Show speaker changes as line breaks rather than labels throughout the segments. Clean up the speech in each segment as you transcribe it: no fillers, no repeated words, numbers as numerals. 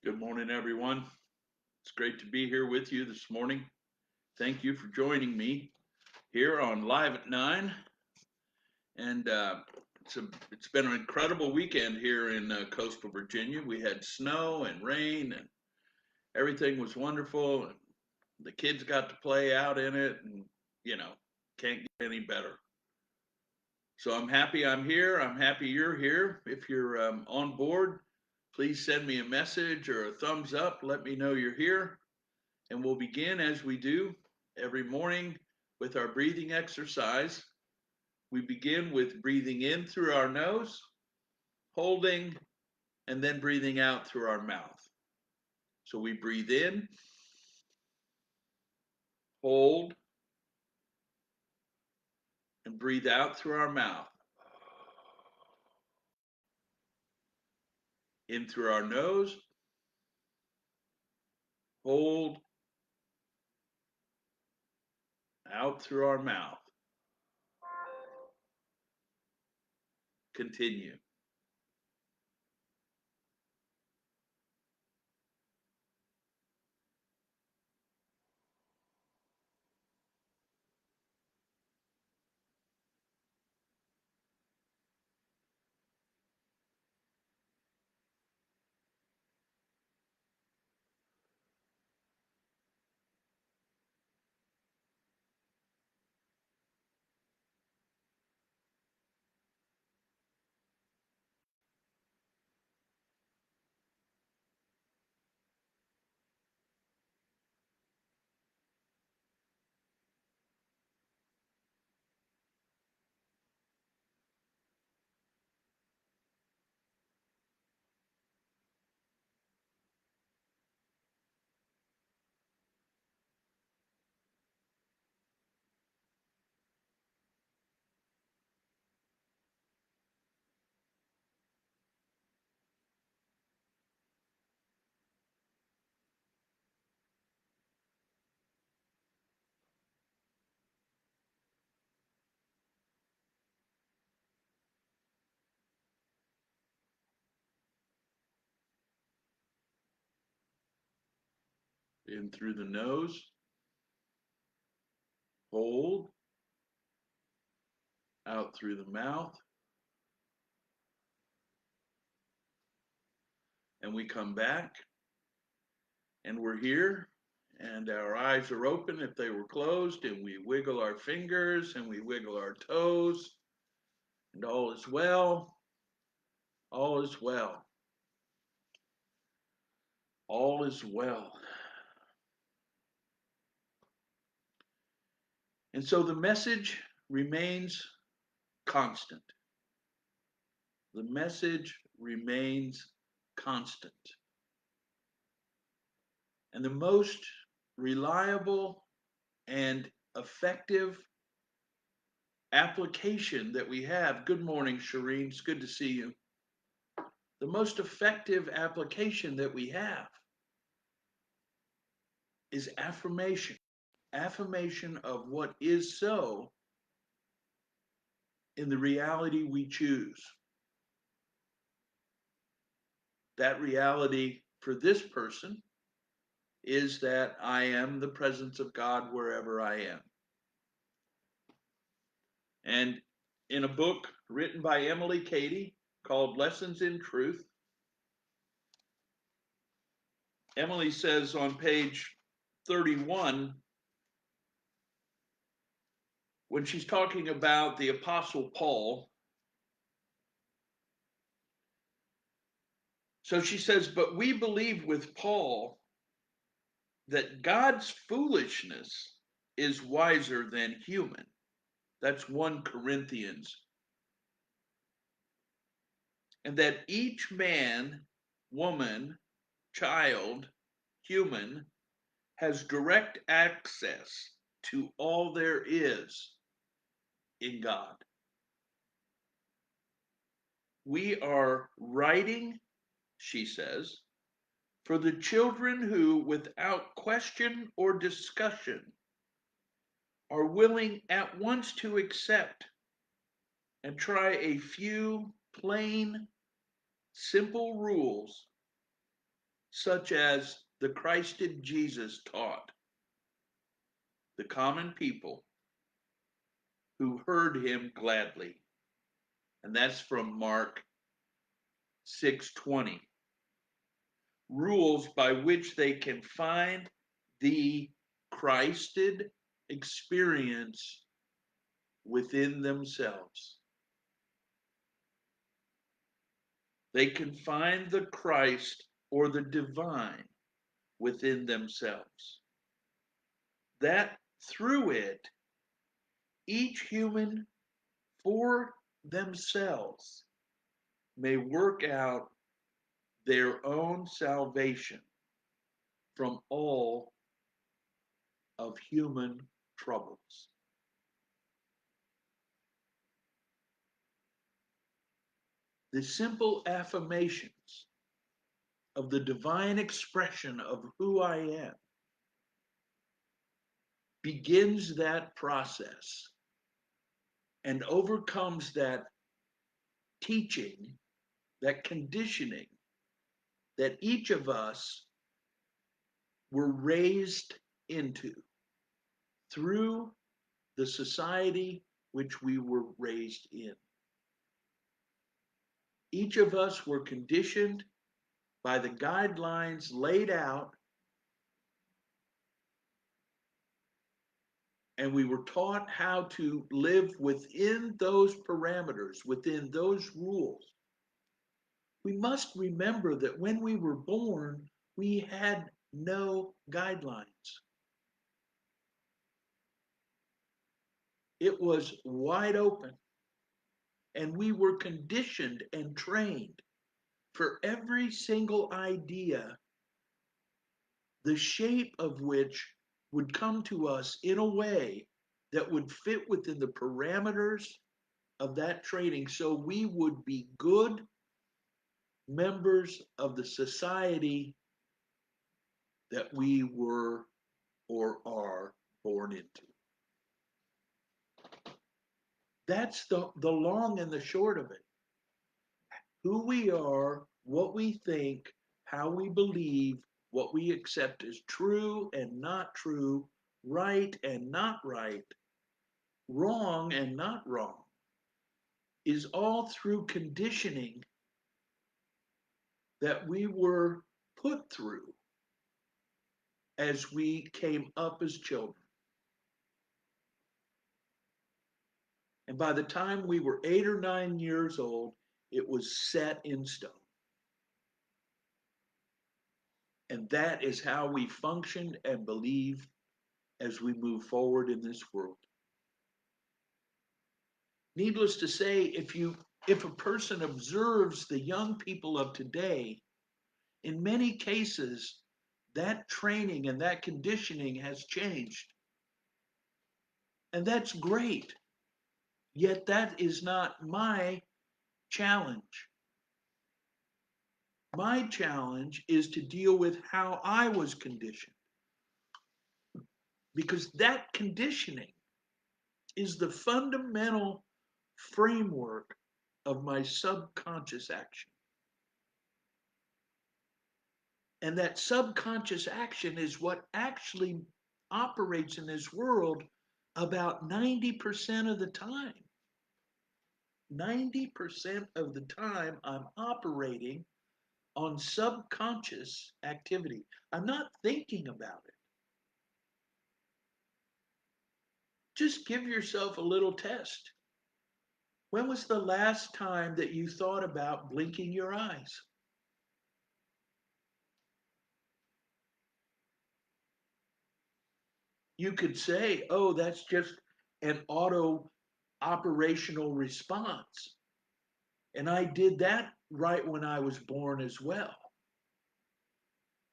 Good morning, everyone. It's great to be here with you this morning. Thank you for joining me here on Live at 9. And it's been an incredible weekend here in coastal Virginia. We had snow and rain, and everything was wonderful. And the kids got to play out in it, and you know, can't get any better. So I'm happy I'm here. I'm happy you're here. If you're on board, please send me a message or a thumbs up. Let me know you're here. And we'll begin as we do every morning with our breathing exercise. We begin with breathing in through our nose, holding, and then breathing out through our mouth. So we breathe in, hold, and breathe out through our mouth. In through our nose, hold, out through our mouth. Continue. In through the nose, hold, out through the mouth, and we come back and we're here and our eyes are open if they were closed, and we wiggle our fingers and we wiggle our toes, and all is well, all is well, all is well. And so the message remains constant. The message remains constant. And the most reliable and effective application that we have, good morning, Shireen, it's good to see you. The most effective application that we have is affirmation. Affirmation of what is so in the reality we choose. That reality for this person is that I am the presence of God wherever I am. And in a book written by Emily Cady called Lessons in Truth, Emily says on page 31, when she's talking about the Apostle Paul, so she says, but we believe with Paul that God's foolishness is wiser than human. That's 1 Corinthians. And that each man, woman, child, human, has direct access to all there is in God. We are writing, she says, for the children who, without question or discussion, are willing at once to accept and try a few plain, simple rules such as the Christed Jesus taught the common people who heard him gladly. And that's from Mark 6:20. Rules by which they can find the Christed experience within themselves. They can find the Christ or the divine within themselves. That through it, each human for themselves may work out their own salvation from all of human troubles. The simple affirmations of the divine expression of who I am begins that process and overcomes that teaching, that conditioning that each of us were raised into through the society which we were raised in. Each of us were conditioned by the guidelines laid out, and we were taught how to live within those parameters, within those rules. We must remember that when we were born, we had no guidelines. It was wide open, and we were conditioned and trained for every single idea, the shape of which would come to us in a way that would fit within the parameters of that training, so we would be good members of the society that we were or are born into. That's the long and the short of it. Who we are, what we think, how we believe, what we accept as true and not true, right and not right, wrong and not wrong, is all through conditioning that we were put through as we came up as children. And by the time we were 8 or 9 years old, it was set in stone. And that is how we function and believe as we move forward in this world. Needless to say, if a person observes the young people of today, in many cases, that training and that conditioning has changed. And that's great. Yet that is not my challenge. My challenge is to deal with how I was conditioned. Because that conditioning is the fundamental framework of my subconscious action. And that subconscious action is what actually operates in this world about 90% of the time. 90% of the time, I'm operating on subconscious activity. I'm not thinking about it. Just give yourself a little test. When was the last time that you thought about blinking your eyes? You could say, oh, that's just an auto operational response. And I did that right when I was born as well.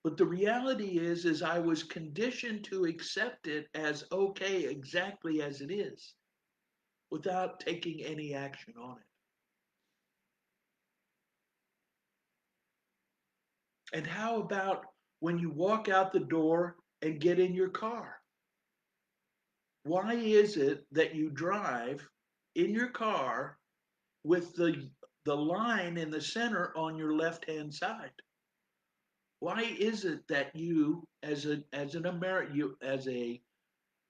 But the reality is I was conditioned to accept it as okay exactly as it is without taking any action on it. And how about when you walk out the door and get in your car? Why is it that you drive in your car with the line in the center on your left-hand side? Why is it that you, as a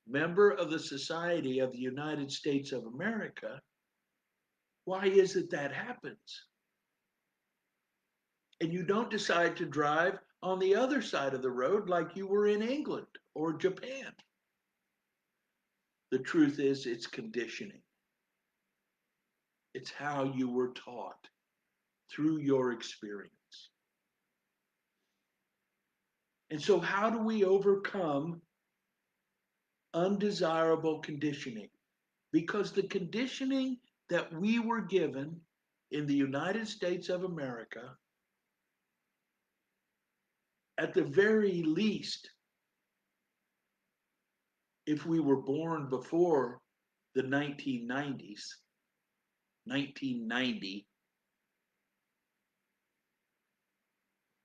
member of the Society of the United States of America, why is it that happens? And you don't decide to drive on the other side of the road like you were in England or Japan. The truth is, it's conditioning. It's how you were taught through your experience. And so, how do we overcome undesirable conditioning? Because the conditioning that we were given in the United States of America, at the very least, if we were born before the 1990s, 1990,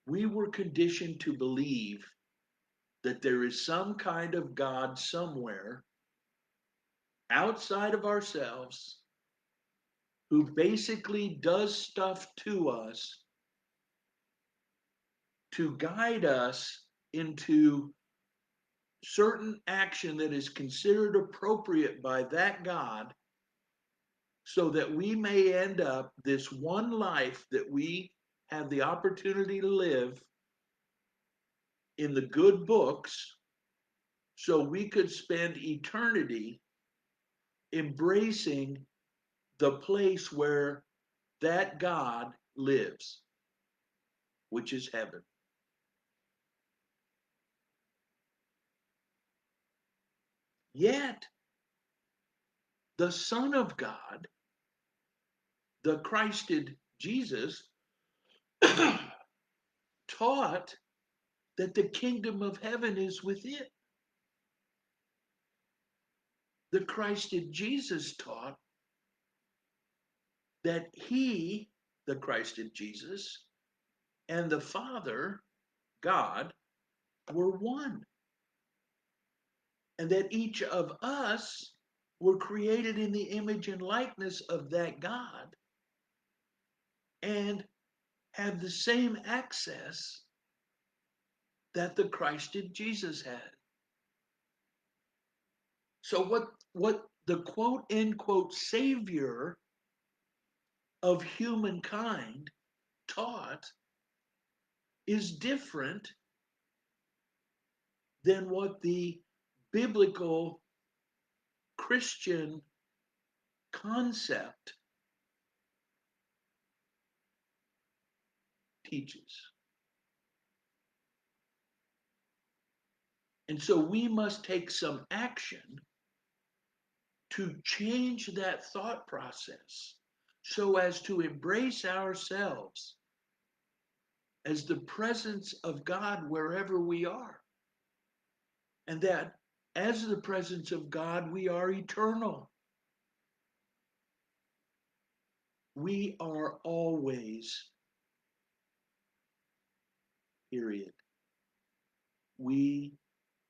we were conditioned to believe that there is some kind of God somewhere outside of ourselves who basically does stuff to us to guide us into certain action that is considered appropriate by that God, so that we may end up this one life that we have the opportunity to live in the good books, so we could spend eternity embracing the place where that God lives, which is heaven. Yet, the Son of God, the Christed Jesus, taught that the kingdom of heaven is within. The Christed Jesus taught that he, the Christed Jesus, and the Father, God, were one. And that each of us were created in the image and likeness of that God and have the same access that the Christed Jesus had. So what the quote unquote savior of humankind taught is different than what the biblical Christian concept teaches. And so we must take some action to change that thought process so as to embrace ourselves as the presence of God wherever we are. And that as the presence of God, we are eternal. We are always, period. We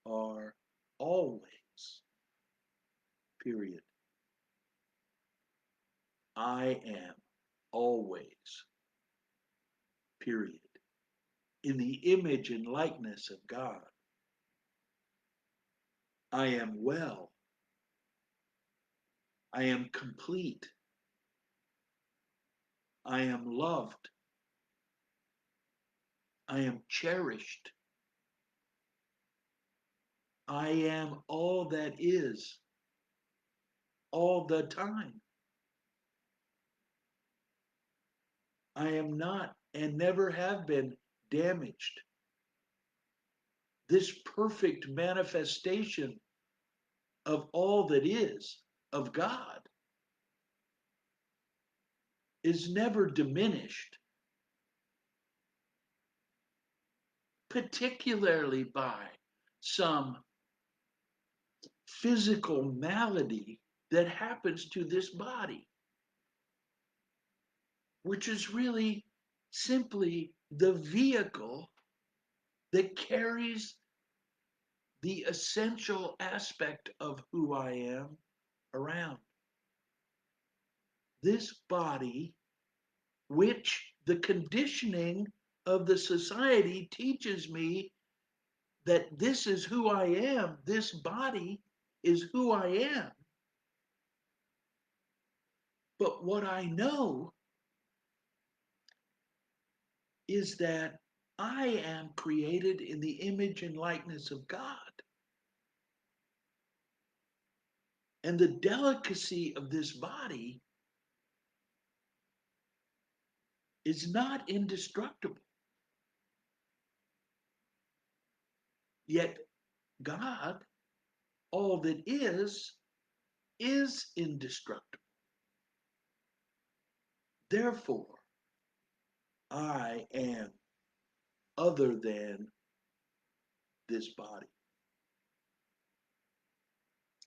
are always, period. I am always, period. In the image and likeness of God. I am well. I am complete. I am loved. I am cherished. I am all that is all the time. I am not and never have been damaged. This perfect manifestation of all that is of God is never diminished, particularly by some physical malady that happens to this body, which is really simply the vehicle that carries the essential aspect of who I am around. This body, which the conditioning of the society teaches me that this is who I am. This body is who I am. But what I know is that I am created in the image and likeness of God. And the delicacy of this body is not indestructible. Yet God, all that is indestructible. Therefore, I am other than this body.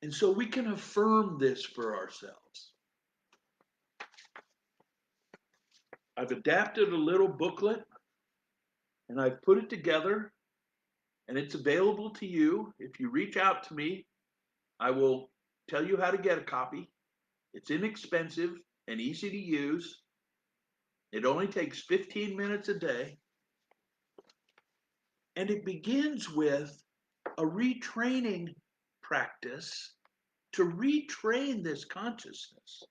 And so we can affirm this for ourselves. I've adapted a little booklet and I've put it together, and it's available to you. If you reach out to me, I will tell you how to get a copy. It's inexpensive and easy to use. It only takes 15 minutes a day. And it begins with a retraining practice to retrain this consciousness.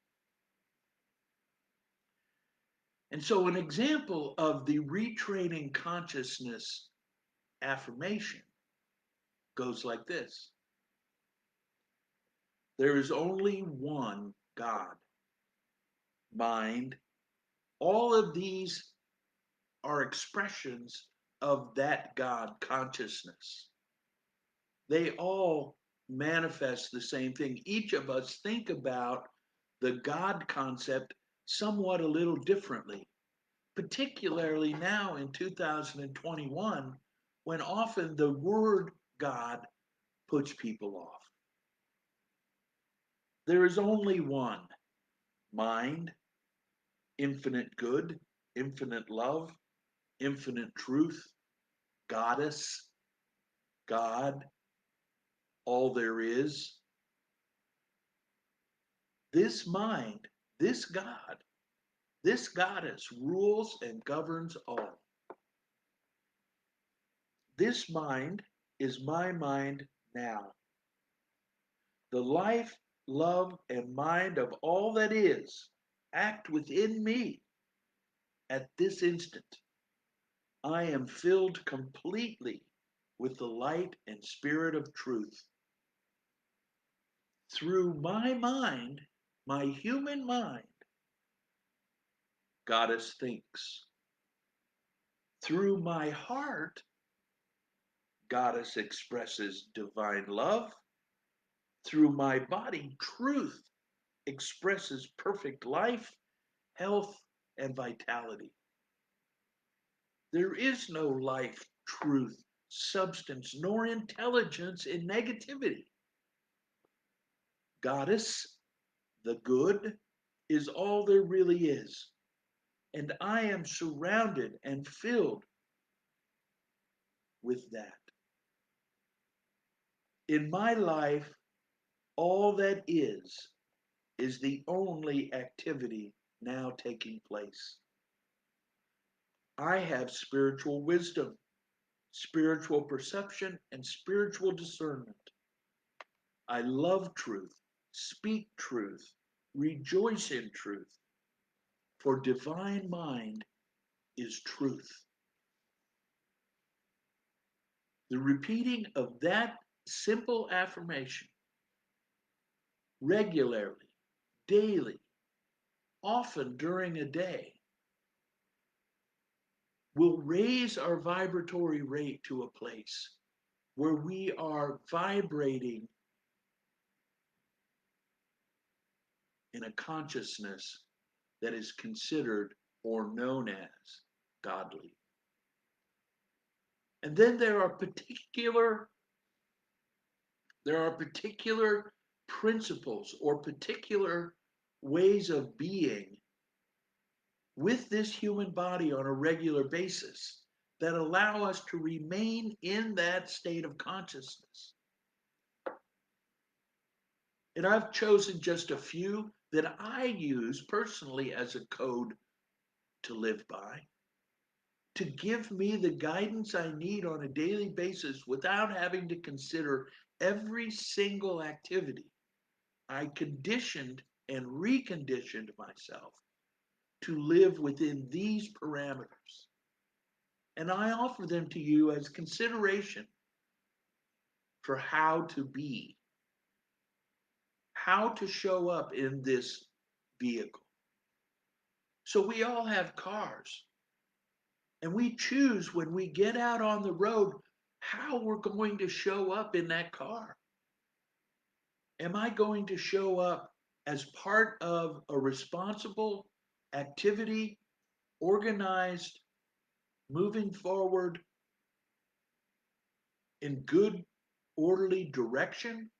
And so an example of the retraining consciousness affirmation goes like this. There is only one God, mind. All of these are expressions of that God consciousness. They all manifest the same thing. Each of us think about the God concept somewhat a little differently, particularly now in 2021, when often the word God puts people off. There is only one mind, infinite good, infinite love, infinite truth, goddess, God, all there is. This mind, this God, this goddess rules and governs all. This mind is my mind now. The life, love, and mind of all that is act within me at this instant. I am filled completely with the light and spirit of truth. Through my mind, my human mind, Goddess thinks. Through my heart, Goddess expresses divine love. Through my body, truth expresses perfect life, health, and vitality. There is no life, truth, substance, nor intelligence in negativity. Goddess, the good, is all there really is. And I am surrounded and filled with that. In my life, all that is the only activity now taking place. I have spiritual wisdom, spiritual perception, and spiritual discernment. I love truth, speak truth, rejoice in truth, for divine mind is truth. The repeating of that simple affirmation regularly, daily, often during a day, will raise our vibratory rate to a place where we are vibrating in a consciousness that is considered or known as godly. And then there are particular principles or particular ways of being with this human body on a regular basis that allow us to remain in that state of consciousness. And I've chosen just a few that I use personally as a code to live by. to give me the guidance I need on a daily basis without having to consider every single activity. I conditioned and reconditioned myself to live within these parameters. And I offer them to you as consideration for how to be, how to show up in this vehicle. So we all have cars, and we choose when we get out on the road how we're going to show up in that car. Am I going to show up as part of a responsible activity, organized, moving forward in good, orderly direction?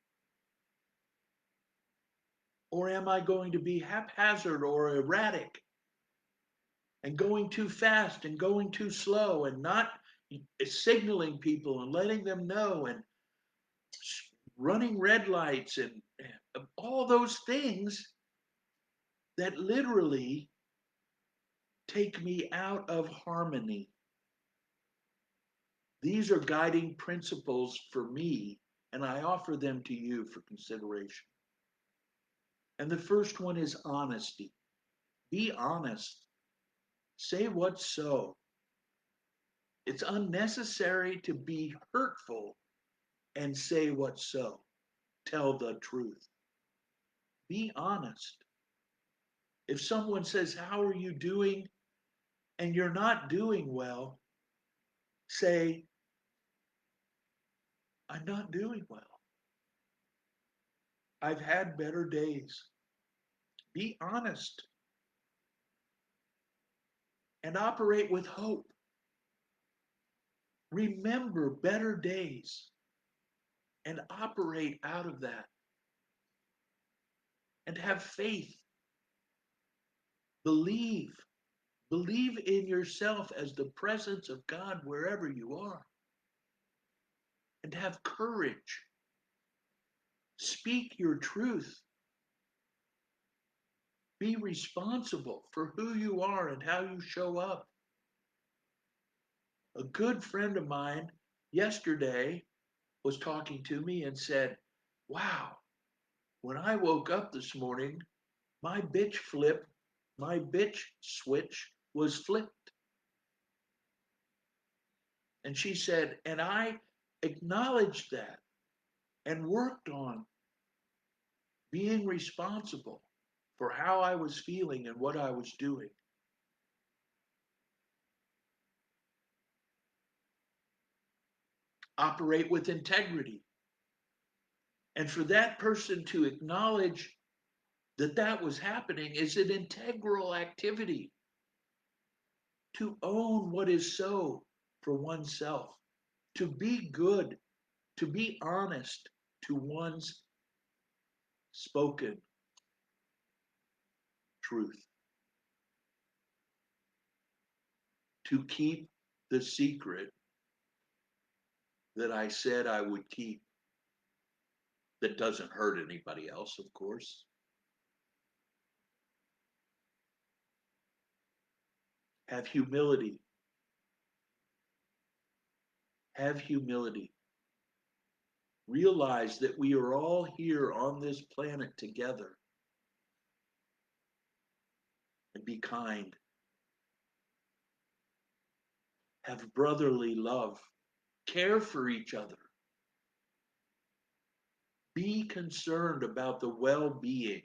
Or am I going to be haphazard or erratic and going too fast and going too slow and not signaling people and letting them know and running red lights and all those things that literally take me out of harmony? These are guiding principles for me, and I offer them to you for consideration. And the first one is honesty. Be honest. Say what's so. It's unnecessary to be hurtful and say what's so. Tell the truth. Be honest. If someone says, "How are you doing?" and you're not doing well, say, "I'm not doing well. I've had better days." Be honest and operate with hope. Remember better days and operate out of that and have faith. Believe. Believe in yourself as the presence of God wherever you are. And have courage. Speak your truth. Be responsible for who you are and how you show up. A good friend of mine yesterday was talking to me and said, "Wow, when I woke up this morning, my my bitch switch was flipped." And she said, and I acknowledged that and worked on being responsible for how I was feeling and what I was doing. Operate with integrity. And for that person to acknowledge that that was happening is an integral activity to own what is so for oneself, to be good, to be honest to one's spoken truth, to keep the secret that I said I would keep, that doesn't hurt anybody else, of course. Have humility. Have humility. Realize that we are all here on this planet together, and be kind. Have brotherly love. Care for each other. Be concerned about the well-being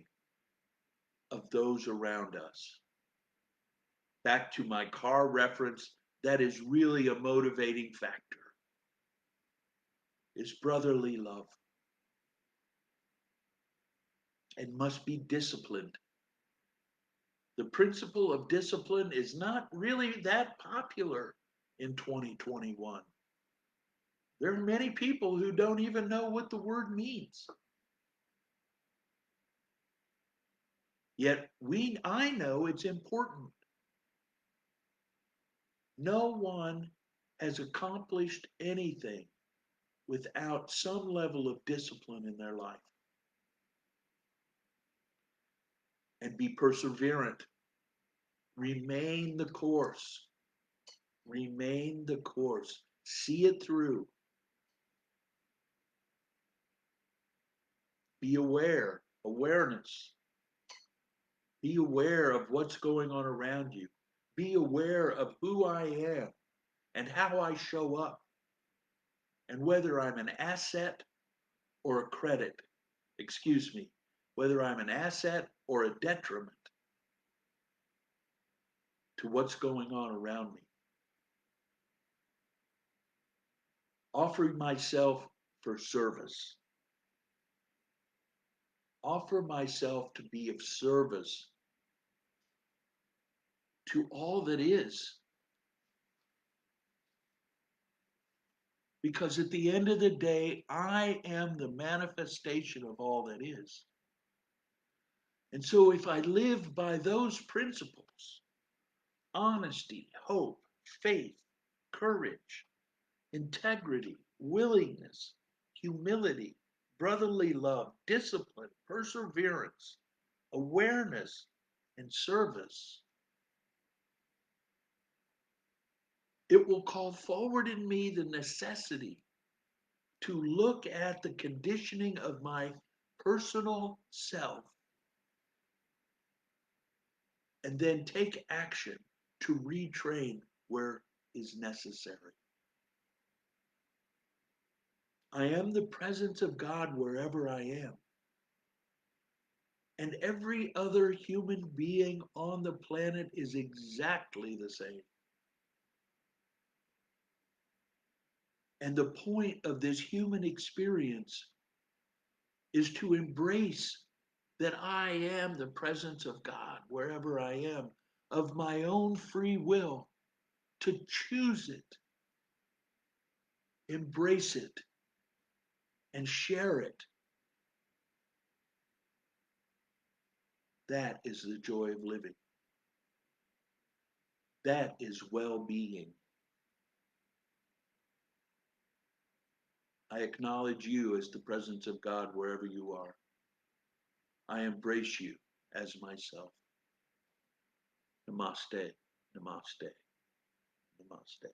of those around us. Back to my car reference, that is really a motivating factor, is brotherly love, and must be disciplined. The principle of discipline is not really that popular in 2021. There are many people who don't even know what the word means. Yet I know it's important. No one has accomplished anything without some level of discipline in their life. And be perseverant. Remain the course. Remain the course. See it through. Be aware. Awareness. Be aware of what's going on around you. Be aware of who I am and how I show up and whether I'm an asset or a credit. Excuse me. Whether I'm an asset or a detriment to what's going on around me. Offering myself for service. Offer myself to be of service to all that is. Because at the end of the day, I am the manifestation of all that is. And so if I live by those principles, honesty, hope, faith, courage, integrity, willingness, humility, brotherly love, discipline, perseverance, awareness, and service, it will call forward in me the necessity to look at the conditioning of my personal self and then take action to retrain where is necessary. I am the presence of God wherever I am. And every other human being on the planet is exactly the same. And the point of this human experience is to embrace that I am the presence of God wherever I am, of my own free will, to choose it, embrace it, and share it. That is the joy of living. That is well-being. I acknowledge you as the presence of God wherever you are. I embrace you as myself. Namaste, namaste, namaste.